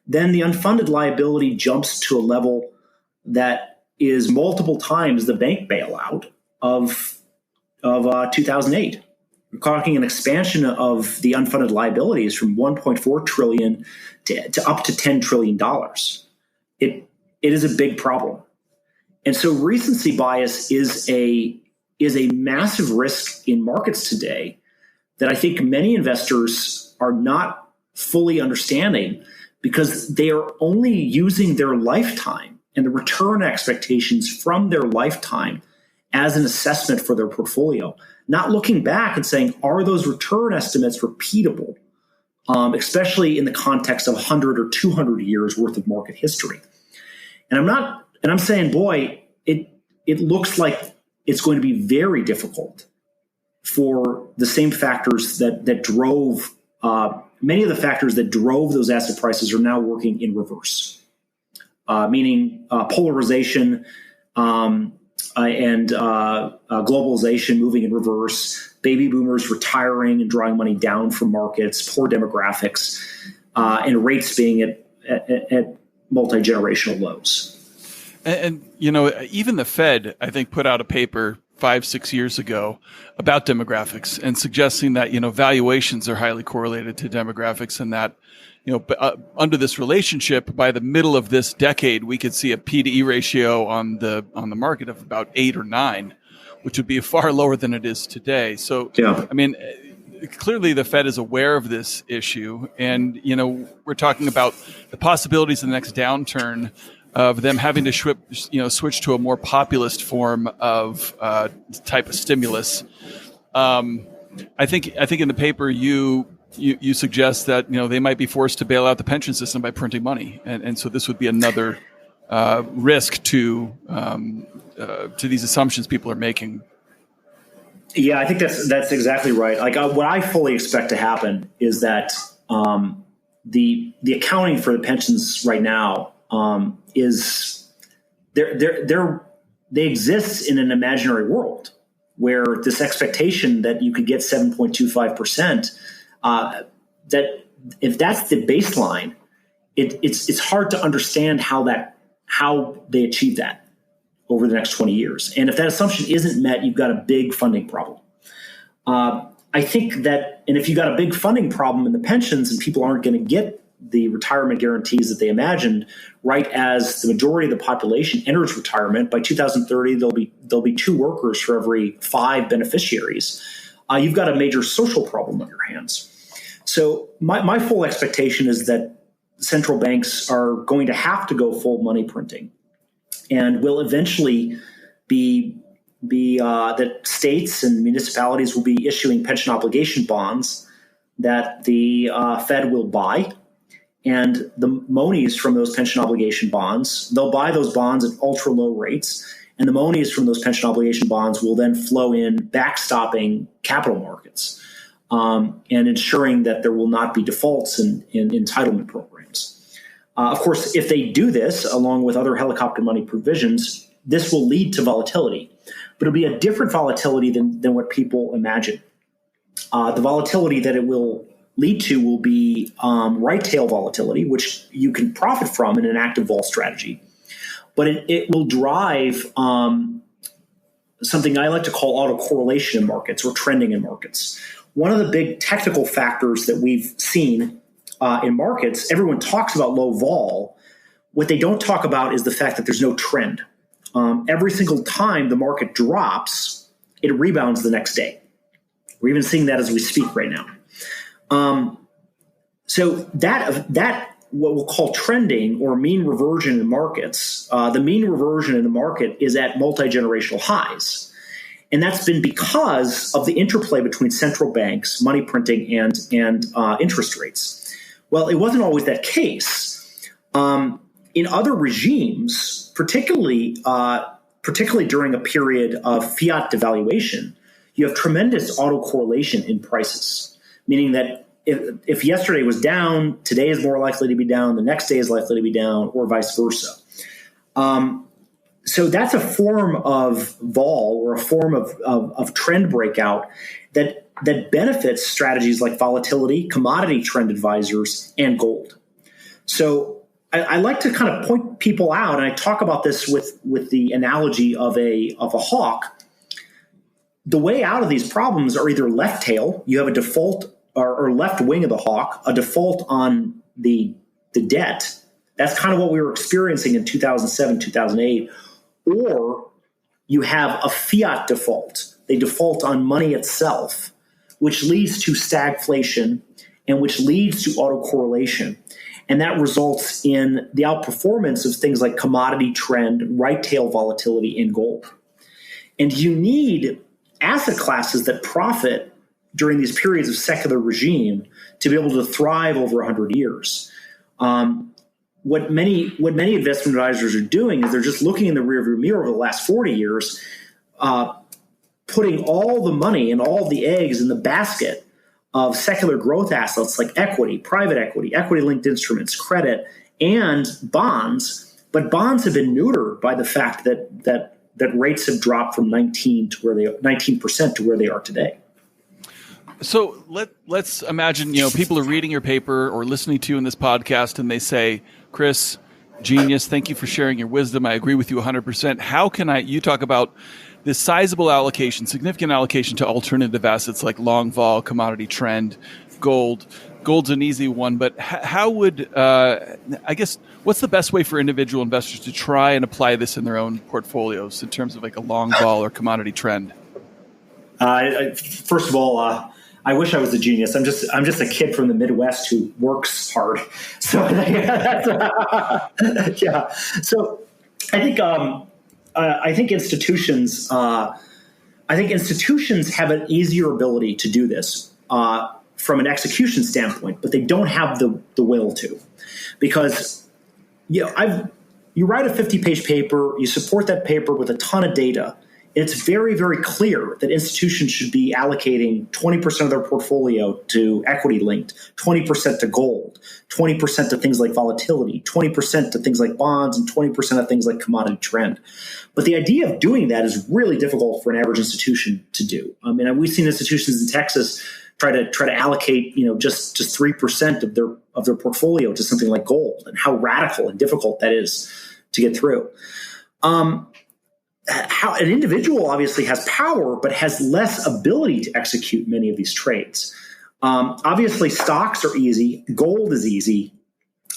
then the unfunded liability jumps to a level that is multiple times the bank bailout of 2008. We're talking an expansion of the unfunded liabilities from 1.4 trillion to up to $10 trillion. It is a big problem. And so recency bias is a massive risk in markets today that I think many investors are not fully understanding, because they are only using their lifetime and the return expectations from their lifetime as an assessment for their portfolio, not looking back and saying, are those return estimates repeatable, especially in the context of 100 or 200 years worth of market history. And I'm saying, boy, it looks like it's going to be very difficult for the same factors that drove, many of the factors that drove those asset prices are now working in reverse, meaning polarization, and globalization moving in reverse, baby boomers retiring and drawing money down from markets, poor demographics, and rates being at multi-generational lows. And, even the Fed, I think, put out a paper 5-6 years ago about demographics and suggesting that, valuations are highly correlated to demographics, and that, under this relationship, by the middle of this decade, we could see a P to E ratio on the market of about 8 or 9, which would be far lower than it is today. So, yeah. I mean, clearly the Fed is aware of this issue, and, we're talking about the possibilities of the next downturn of them having to switch to a more populist form of type of stimulus. I think in the paper you suggest that they might be forced to bail out the pension system by printing money, and so this would be another risk to these assumptions people are making. Yeah, I think that's exactly right. Like what I fully expect to happen is that the accounting for the pensions right now is they exist in an imaginary world where this expectation that you could get 7.25%, that if that's the baseline, it's hard to understand how they achieve that over the next 20 years. And if that assumption isn't met, you've got a big funding problem. I think that, and if you've got a big funding problem in the pensions and people aren't going to get the retirement guarantees that they imagined, right as the majority of the population enters retirement, by 2030, there'll be 2 workers for every 5 beneficiaries. You've got a major social problem on your hands. So my full expectation is that central banks are going to have to go full money printing, and will eventually be that states and municipalities will be issuing pension obligation bonds that the Fed will buy. And the monies from those pension obligation bonds, they'll buy those bonds at ultra low rates. And the monies from those pension obligation bonds will then flow in, backstopping capital markets, and ensuring that there will not be defaults in entitlement programs. Of course, if they do this, along with other helicopter money provisions, this will lead to volatility. But it'll be a different volatility than what people imagine. The volatility that it will lead to will be right tail volatility, which you can profit from in an active vol strategy. But it will drive something I like to call autocorrelation in markets or trending in markets. One of the big technical factors that we've seen in markets, everyone talks about low vol. What they don't talk about is the fact that there's no trend. Every single time the market drops, it rebounds the next day. We're even seeing that as we speak right now. So that what we'll call trending or mean reversion in markets, the mean reversion in the market is at multi-generational highs. And that's been because of the interplay between central banks, money printing, and interest rates. Well, it wasn't always that case. In other regimes, particularly during a period of fiat devaluation, you have tremendous autocorrelation in prices, meaning that if yesterday was down, today is more likely to be down, the next day is likely to be down, or vice versa. So that's a form of vol or a form of trend breakout that benefits strategies like volatility, commodity trend advisors, and gold. So I like to kind of point people out, and I talk about this with the analogy of a hawk. The way out of these problems are either left tail, you have a default, or left wing of the hawk, a default on the debt. That's kind of what we were experiencing in 2007, 2008. Or you have a fiat default. They default on money itself, which leads to stagflation and which leads to autocorrelation. And that results in the outperformance of things like commodity trend, right tail volatility, and gold. And you need asset classes that profit during these periods of secular regime to be able to thrive over 100 years. What many investment advisors are doing is they're just looking in the rearview mirror over the last 40 years, putting all the money and all the eggs in the basket of secular growth assets like equity, private equity, equity-linked instruments, credit, and bonds. But bonds have been neutered by the fact that rates have dropped from 19% to where they are today. So let's imagine, people are reading your paper or listening to you in this podcast, and they say, Chris, genius, thank you for sharing your wisdom. I agree with you 100%. How can you talk about this sizable allocation, significant allocation to alternative assets like long vol, commodity trend, gold. Gold's an easy one, but how would, what's the best way for individual investors to try and apply this in their own portfolios in terms of like a long vol or commodity trend? First of all, I wish I was a genius. I'm just a kid from the Midwest who works hard. So yeah. So I think institutions have an easier ability to do this from an execution standpoint, but they don't have the will to, because you write a 50-page paper, you support that paper with a ton of data. It's very, very clear that institutions should be allocating 20% of their portfolio to equity-linked, 20% to gold, 20% to things like volatility, 20% to things like bonds, and 20% of things like commodity trend. But the idea of doing that is really difficult for an average institution to do. I mean, we've seen institutions in Texas try to allocate, just 3% of their portfolio to something like gold, and how radical and difficult that is to get through. How an individual obviously has power, but has less ability to execute many of these trades. Obviously, stocks are easy, gold is easy,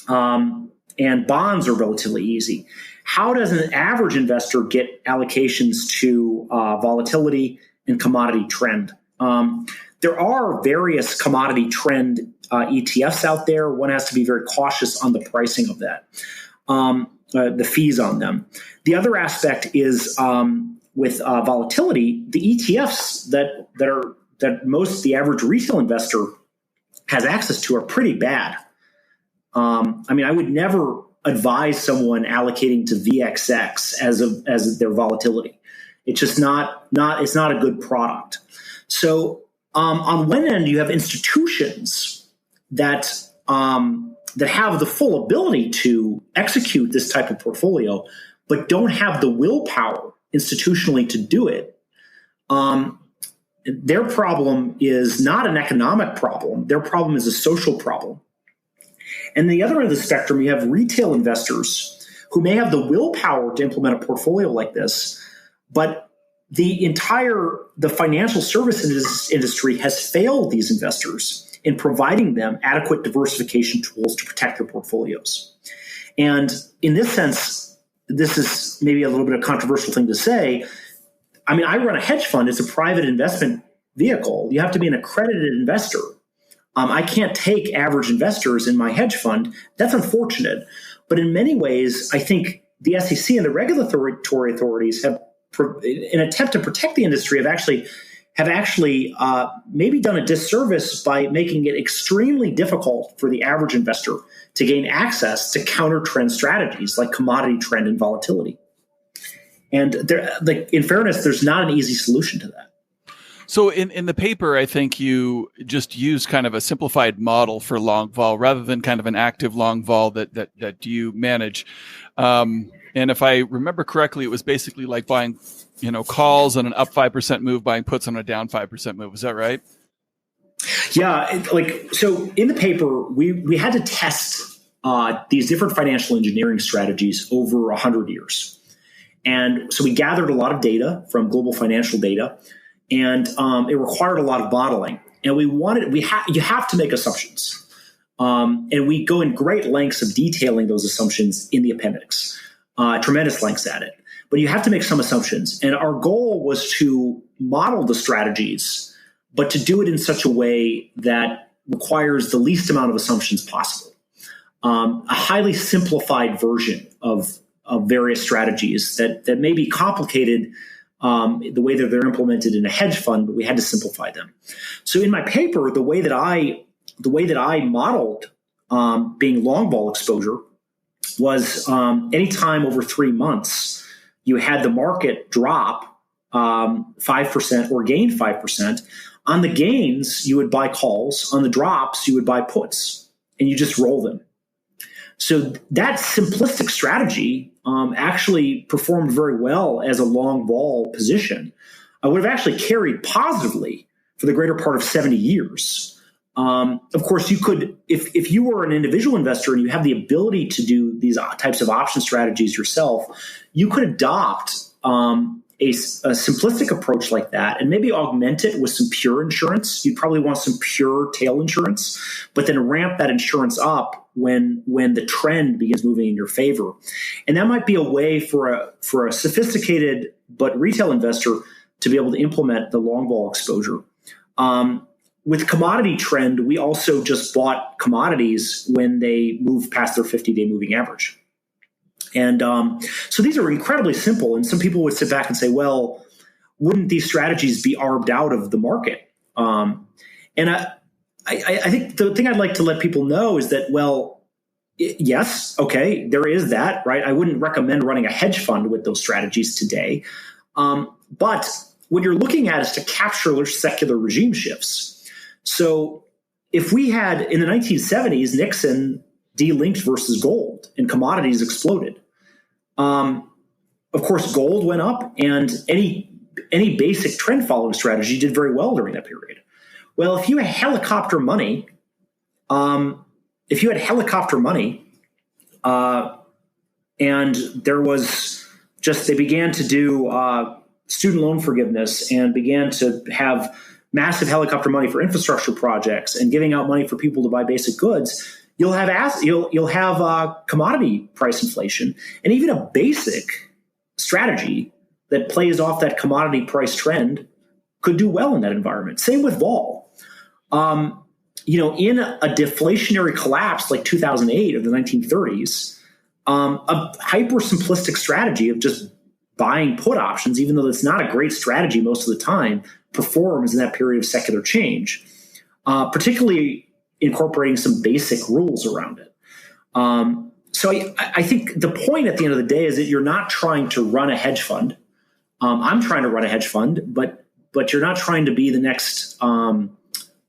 and bonds are relatively easy. How does an average investor get allocations to volatility and commodity trend? There are various commodity trend ETFs out there. One has to be very cautious on the pricing of that. The fees on them. The other aspect is with volatility, the ETFs that the average retail investor has access to are pretty bad. I would never advise someone allocating to VXX as their volatility. It's just it's not a good product. So on one end, you have institutions that have the full ability to execute this type of portfolio, but don't have the willpower institutionally to do it. Their problem is not an economic problem. Their problem is a social problem. And the other end of the spectrum, you have retail investors who may have the willpower to implement a portfolio like this, but the financial services industry has failed these investors in providing them adequate diversification tools to protect their portfolios. And in this sense, this is maybe a little bit of a controversial thing to say. I mean, I run a hedge fund. It's a private investment vehicle. You have to be an accredited investor. I can't take average investors in my hedge fund. That's unfortunate. But in many ways, I think the SEC and the regulatory authorities have, in an attempt to protect the industry, have actually maybe done a disservice by making it extremely difficult for the average investor to gain access to counter trend strategies like commodity trend and volatility. And in fairness, there's not an easy solution to that. So in the paper, I think you just use kind of a simplified model for long vol rather than kind of an active long vol that you manage. And if I remember correctly, it was basically like buying, calls on an up 5% move, buying puts on a down 5% move. Is that right? Yeah. So in the paper, we had to test these different financial engineering strategies over 100 years. And so we gathered a lot of data from global financial data, and it required a lot of modeling. And you have to make assumptions. And we go in great lengths of detailing those assumptions in the appendix, tremendous lengths at it. But you have to make some assumptions. And our goal was to model the strategies, but to do it in such a way that requires the least amount of assumptions possible. A highly simplified version of various strategies that may be complicated the way that they're implemented in a hedge fund, but we had to simplify them. So in my paper, the way that I modeled being long vol exposure was anytime over 3 months you had the market drop 5% or gain 5%. On the gains, you would buy calls. On the drops, you would buy puts, and you just roll them. So that simplistic strategy actually performed very well as a long vol position. I would have actually carried positively for the greater part of 70 years. Of course, you could, if you were an individual investor and you have the ability to do these types of option strategies yourself, you could adopt a simplistic approach like that and maybe augment it with some pure insurance. You'd probably want some pure tail insurance, but then ramp that insurance up when the trend begins moving in your favor. And that might be a way for a sophisticated but retail investor to be able to implement the long vol exposure. With commodity trend, we also just bought commodities when they moved past their 50-day moving average. And so these are incredibly simple. And some people would sit back and say, well, wouldn't these strategies be arbed out of the market? And I think the thing I'd like to let people know is that, well, yes, okay, there is that, right? I wouldn't recommend running a hedge fund with those strategies today. But what you're looking at is to capture secular regime shifts. So if we had, in the 1970s, Nixon delinked versus gold and commodities exploded. Of course, gold went up, and any basic trend following strategy did very well during that period. Well, if you had helicopter money, and there was just, they began to do student loan forgiveness and began to have massive helicopter money for infrastructure projects and giving out money for people to buy basic goods, you'll have commodity price inflation, and even a basic strategy that plays off that commodity price trend could do well in that environment. Same with vol. In a deflationary collapse like 2008 or the 1930s, a hyper simplistic strategy of just buying put options, even though that's not a great strategy most of the time, performs in that period of secular change, particularly incorporating some basic rules around it. So I think the point at the end of the day is that you're not trying to run a hedge fund. I'm trying to run a hedge fund, but you're not trying to be the next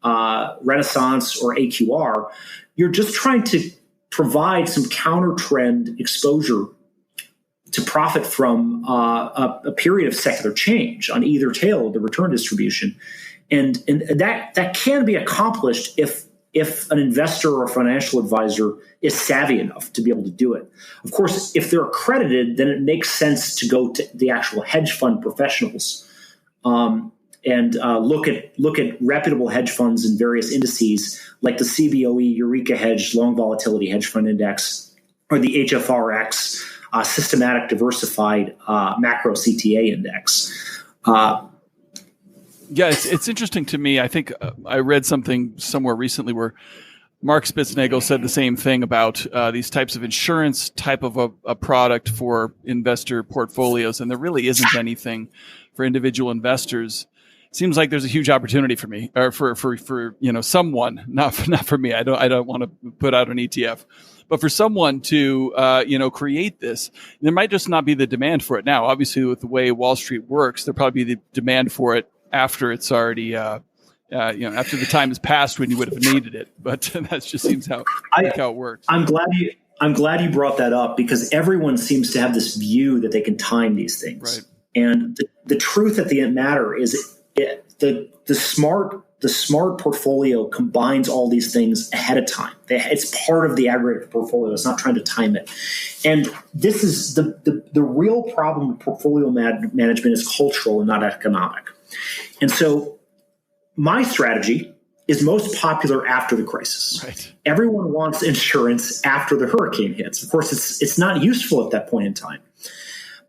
Renaissance or AQR. You're just trying to provide some counter trend exposure to profit from a period of secular change on either tail of the return distribution. And that can be accomplished if an investor or a financial advisor is savvy enough to be able to do it. Of course, if they're accredited, then it makes sense to go to the actual hedge fund professionals and look at reputable hedge funds and various indices like the CBOE Eureka Hedge Long Volatility Hedge Fund Index or the HFRX Systematic Diversified Macro CTA Index. Yeah, it's interesting to me. I think I read something somewhere recently where Mark Spitznagel said the same thing about these types of insurance type of a product for investor portfolios, and there really isn't anything for individual investors. It seems like there's a huge opportunity for me, or for someone, not for me. I don't want to put out an ETF, but for someone to create this. There might just not be the demand for it now. Obviously, with the way Wall Street works, there'll probably be the demand for it after it's already. After the time has passed when you would have needed it, but that just seems how it works. I'm glad you brought that up because everyone seems to have this view that they can time these things. Right. And the truth at the end matter is the smart portfolio combines all these things ahead of time. It's part of the aggregate portfolio. It's not trying to time it. And this is the real problem with portfolio management is cultural and not economic. And so my strategy is most popular after the crisis. Right. Everyone wants insurance after the hurricane hits. Of course, it's not useful at that point in time.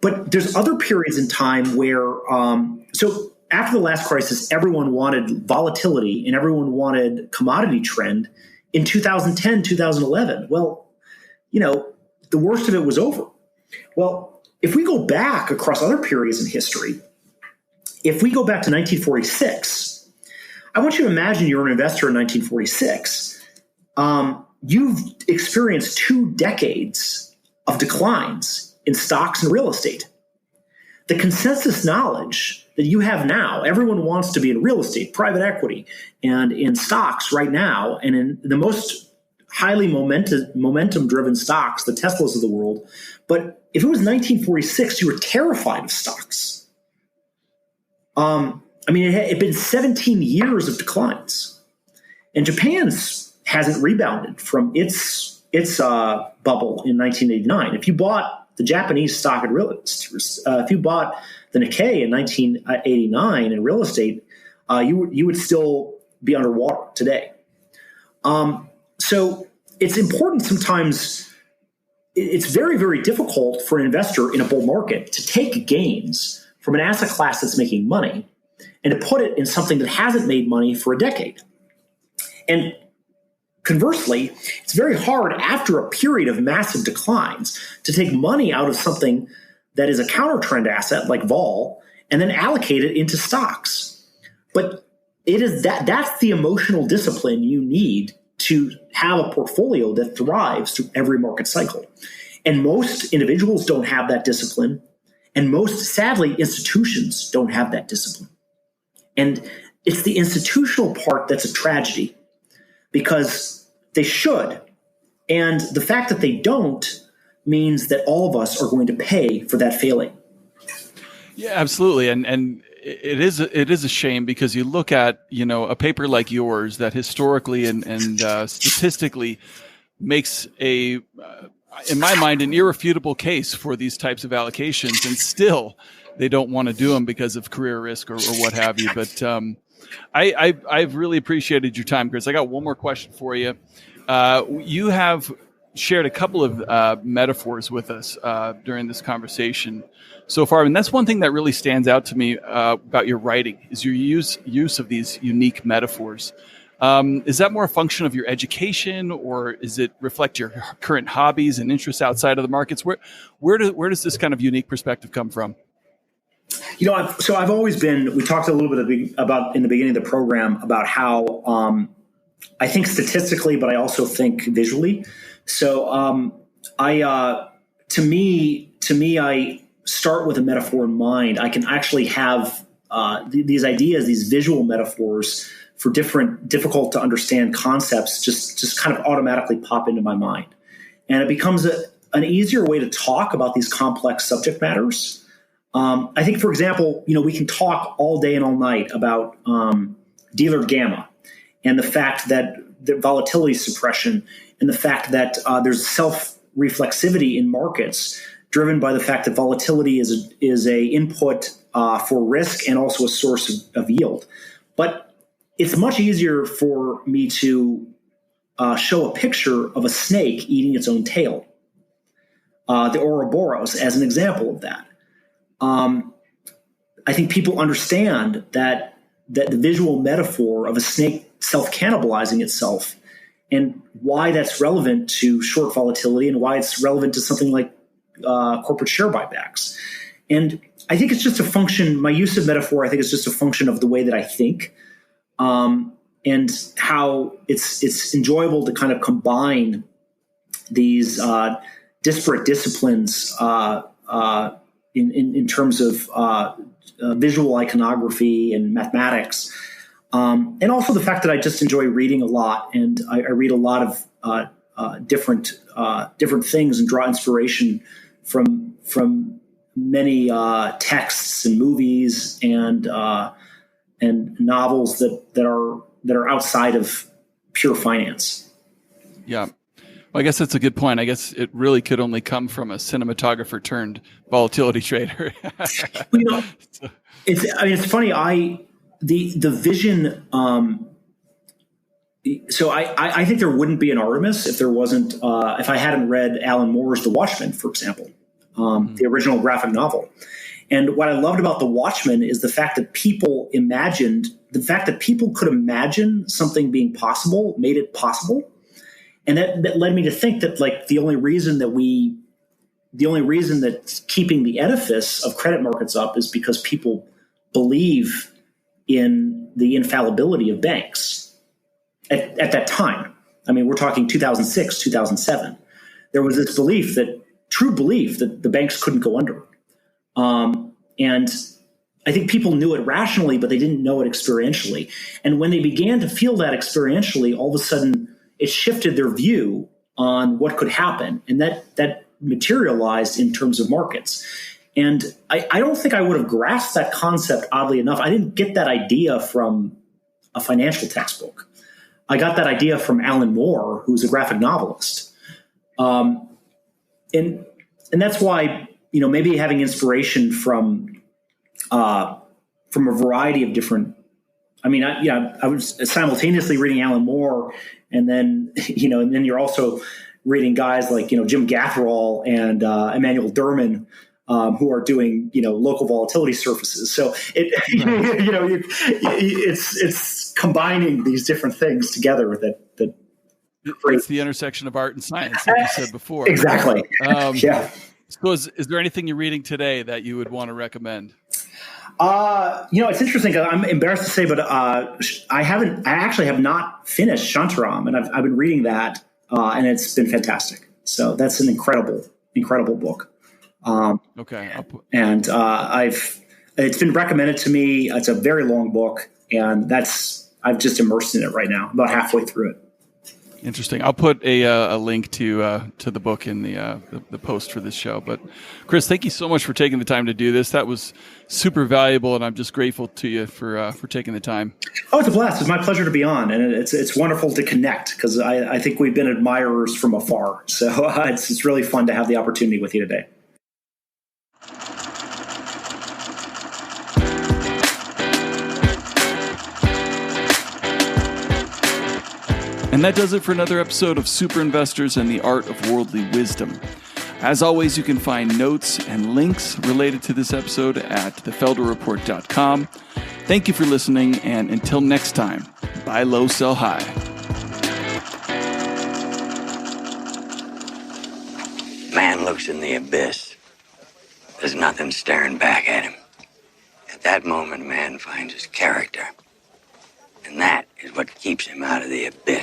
But there's other periods in time where, so after the last crisis, everyone wanted volatility and everyone wanted commodity trend in 2010, 2011. Well, the worst of it was over. Well, if we go back across other periods in history, if we go back to 1946, I want you to imagine you're an investor in 1946. You've experienced 2 decades of declines in stocks and real estate. The consensus knowledge that you have now, everyone wants to be in real estate, private equity, and in stocks right now, and in the most highly momentum-driven stocks, the Teslas of the world. But if it was 1946, you were terrified of stocks. It had been 17 years of declines, and Japan hasn't rebounded from its bubble in 1989. If you bought the Japanese stock in real estate, if you bought the Nikkei in 1989 in real estate, you would still be underwater today. So it's important sometimes. It's very, very difficult for an investor in a bull market to take gains from an asset class that's making money and to put it in something that hasn't made money for a decade. And conversely, it's very hard after a period of massive declines to take money out of something that is a counter trend asset like vol and then allocate it into stocks. But it is that's the emotional discipline you need to have a portfolio that thrives through every market cycle. And most individuals don't have that discipline. And most, sadly, institutions don't have that discipline. And it's the institutional part that's a tragedy because they should. And the fact that they don't means that all of us are going to pay for that failing. Yeah, absolutely. And it is a shame because you look at, a paper like yours that historically and statistically makes in my mind, an irrefutable case for these types of allocations, and still they don't want to do them because of career risk or what have you. But I've really appreciated your time, Chris. I got one more question for you. You have shared a couple of metaphors with us during this conversation so far, and that's one thing that really stands out to me about your writing is your use of these unique metaphors. Is that more a function of your education, or is it reflect your current hobbies and interests outside of the markets? Where does this kind of unique perspective come from? I've always been. We talked a little bit about in the beginning of the program about how I think statistically, but I also think visually. So to me, I start with a metaphor in mind. I can actually have these ideas, these visual metaphors for different difficult to understand concepts just kind of automatically pop into my mind. And it becomes an easier way to talk about these complex subject matters. I think, for example, we can talk all day and all night about dealer gamma and the fact that the volatility suppression and the fact that there's self-reflexivity in markets driven by the fact that volatility is a input for risk and also a source of yield. But it's much easier for me to show a picture of a snake eating its own tail, the Ouroboros, as an example of that. I think people understand that the visual metaphor of a snake self-cannibalizing itself and why that's relevant to short volatility and why it's relevant to something like corporate share buybacks. And I think it's just a function, my use of metaphor, I think it's just a function of the way that I think, and how it's enjoyable to kind of combine these disparate disciplines in terms of visual iconography and mathematics. And also the fact that I just enjoy reading a lot, and I read a lot of different things and draw inspiration from many texts and movies and novels that are outside of pure finance. Yeah. Well, I guess that's a good point. I guess it really could only come from a cinematographer turned volatility trader. It's funny. The vision. So I think there wouldn't be an Artemis if there wasn't if I hadn't read Alan Moore's The Watchmen, for example, the original graphic novel. And what I loved about The Watchmen is the fact that people could imagine something being possible, made it possible. And that led me to think that like the only reason that's keeping the edifice of credit markets up is because people believe in the infallibility of banks at that time. I mean, we're talking 2006, 2007. There was this true belief that the banks couldn't go under. And I think people knew it rationally, but they didn't know it experientially. And when they began to feel that experientially, all of a sudden it shifted their view on what could happen. And that materialized in terms of markets. And I don't think I would have grasped that concept, oddly enough. I didn't get that idea from a financial textbook. I got that idea from Alan Moore, who's a graphic novelist. And that's why, maybe having inspiration from a variety of different, I was simultaneously reading Alan Moore, and then you're also reading guys like, Jim Gatherall and Emmanuel Derman, who are doing, local volatility surfaces. So it's combining these different things together with it. It's the intersection of art and science, like you said before. Exactly. Yeah. So is there anything you're reading today that you would want to recommend? It's interesting because I'm embarrassed to say, but I actually have not finished Shantaram, and I've been reading that, and it's been fantastic. So that's an incredible book. Okay. It's been recommended to me. It's a very long book, and I've just immersed in it right now, about halfway through it. Interesting. I'll put a link to the book in the post for this show. But Chris, thank you so much for taking the time to do this. That was super valuable, and I'm just grateful to you for taking the time. Oh, it's a blast. It's my pleasure to be on, and it's wonderful to connect because I think we've been admirers from afar. So it's really fun to have the opportunity with you today. And that does it for another episode of Super Investors and the Art of Worldly Wisdom. As always, you can find notes and links related to this episode at thefelderreport.com. Thank you for listening, and until next time, buy low, sell high. Man looks in the abyss. There's nothing staring back at him. At that moment, man finds his character. And that is what keeps him out of the abyss.